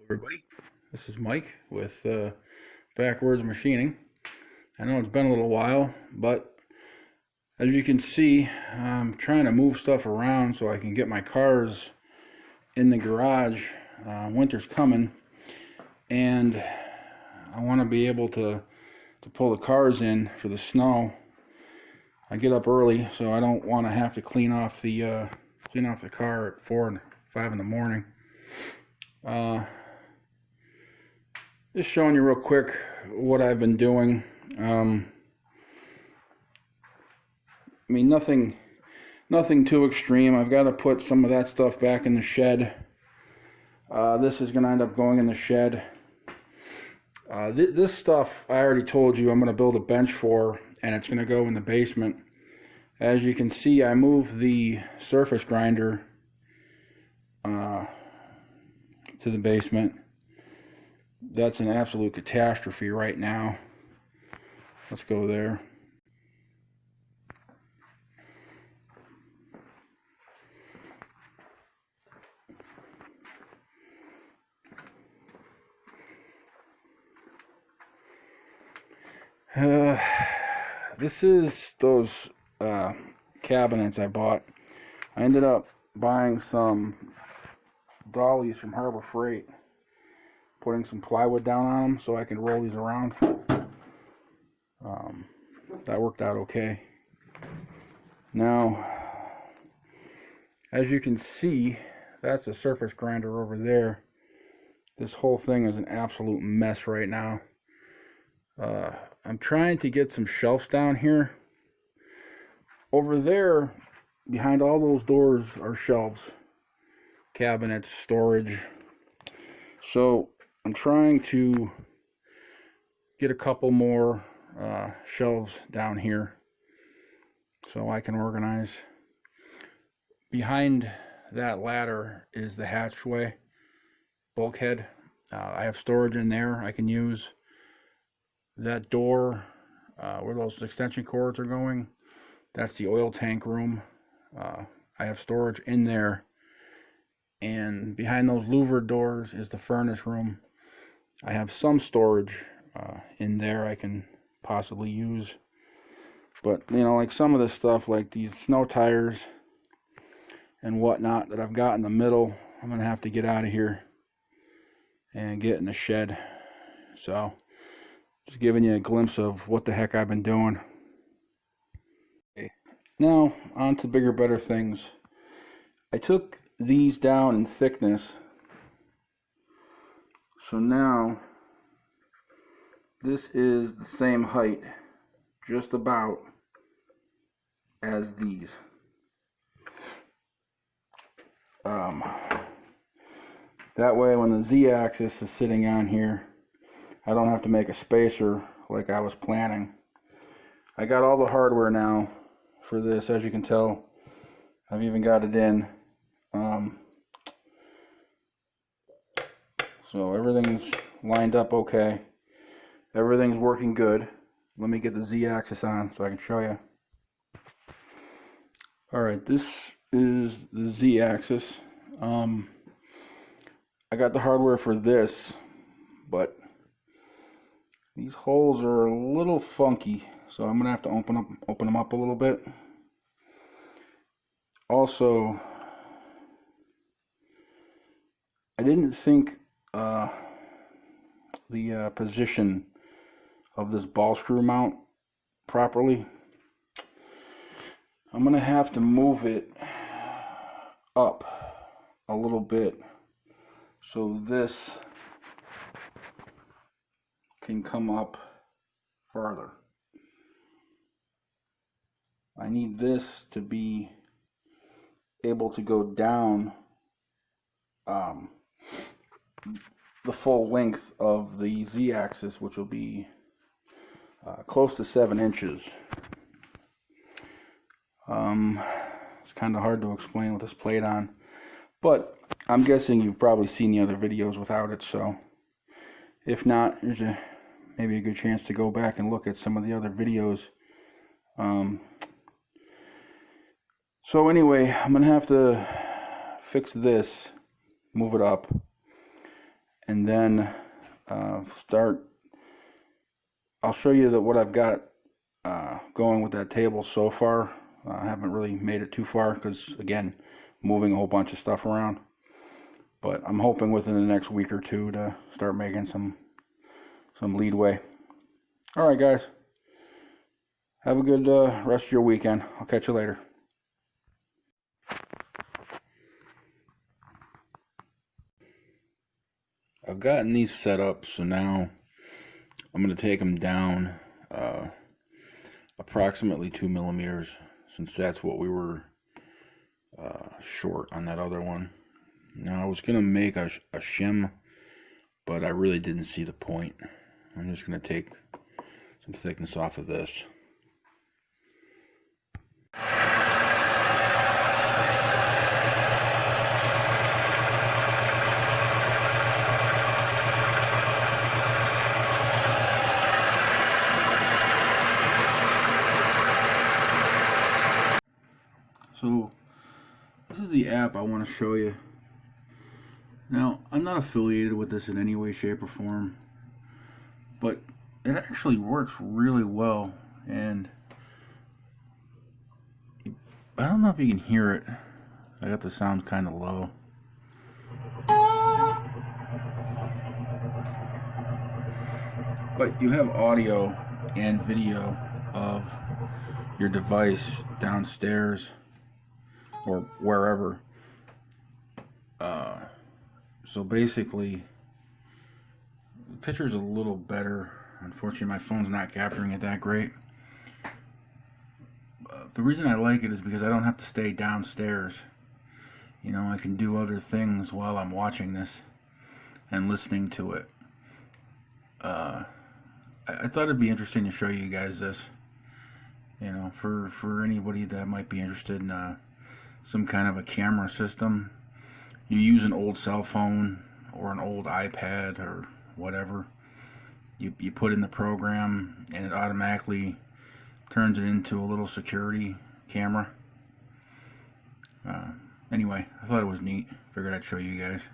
Everybody, this is Mike with Backwards Machining. I know it's been a little while, but as you can see, I'm trying to move stuff around so I can get my cars in the garage. Winter's coming, and I want to be able to pull the cars in for the snow. I get up early, so I don't want to have to clean off the car at 4 and 5 in the morning. Just showing you real quick what I've been doing. I mean, nothing too extreme. I've got to put some of that stuff back in the shed. This is going to end up going in the shed. This stuff, I already told you I'm going to build a bench for, and it's going to go in the basement. As you can see, I moved the surface grinder to the basement. That's an absolute catastrophe right now. Let's go there. This is those cabinets I bought. I ended up buying some dollies from Harbor Freight, putting some plywood down on them so I can roll these around. That worked out okay. Now, as you can see, that's a surface grinder over there. This whole thing is an absolute mess right now. I'm trying to get some shelves down here. Over there, behind all those doors are shelves, cabinets, storage. So I'm trying to get a couple more shelves down here so I can organize. Behind that ladder is the hatchway bulkhead. I have storage in there I can use. That door where those extension cords are going, that's the oil tank room. I have storage in there. And behind those louvered doors is the furnace room. I have some storage in there I can possibly use. But, you know, like some of this stuff, like these snow tires and whatnot that I've got in the middle, I'm going to have to get out of here and get in the shed. So, just giving you a glimpse of what the heck I've been doing. Okay. Now, on to bigger, better things. I took these down in thickness. So now, this is the same height, just about, as these. That way when the Z-axis is sitting on here, I don't have to make a spacer like I was planning. I got all the hardware now for this, as you can tell. I've even got it in. So everything's lined up okay. Everything's working good. Let me get the Z-axis on so I can show you. Alright, this is the Z-axis. I got the hardware for this, but these holes are a little funky, so I'm gonna have to open them up a little bit. Also, I didn't think the position of this ball screw mount properly. I'm gonna have to move it up a little bit so this can come up farther. I need this to be able to go down the full length of the Z-axis, which will be close to 7 inches. It's kind of hard to explain with this plate on, but I'm guessing you've probably seen the other videos without it, so if not, there's maybe a good chance to go back and look at some of the other videos. So anyway, I'm gonna have to fix this, move it up, and then I'll show you what I've got going with that table so far. I haven't really made it too far because, again, moving a whole bunch of stuff around. But I'm hoping within the next week or two to start making some leadway. All right, guys. Have a good rest of your weekend. I'll catch you later. I've gotten these set up, so now I'm going to take them down approximately 2 millimeters, since that's what we were short on that other one. Now I was going to make a shim, but I really didn't see the point. I'm just going to take some thickness off of this. So this is the app I want to show you. Now, I'm not affiliated with this in any way, shape, or form, but it actually works really well, and I don't know if you can hear it. I got the sound kind of low. But you have audio and video of your device downstairs or wherever. So basically, the picture's a little better. Unfortunately, my phone's not capturing it that great. The reason I like it is because I don't have to stay downstairs. You know, I can do other things while I'm watching this and listening to it. I thought it'd be interesting to show you guys this. You know, for anybody that might be interested in some kind of a camera system. You use an old cell phone or an old iPad or whatever. You put in the program and it automatically turns it into a little security camera. Anyway, I thought it was neat. Figured I'd show you guys.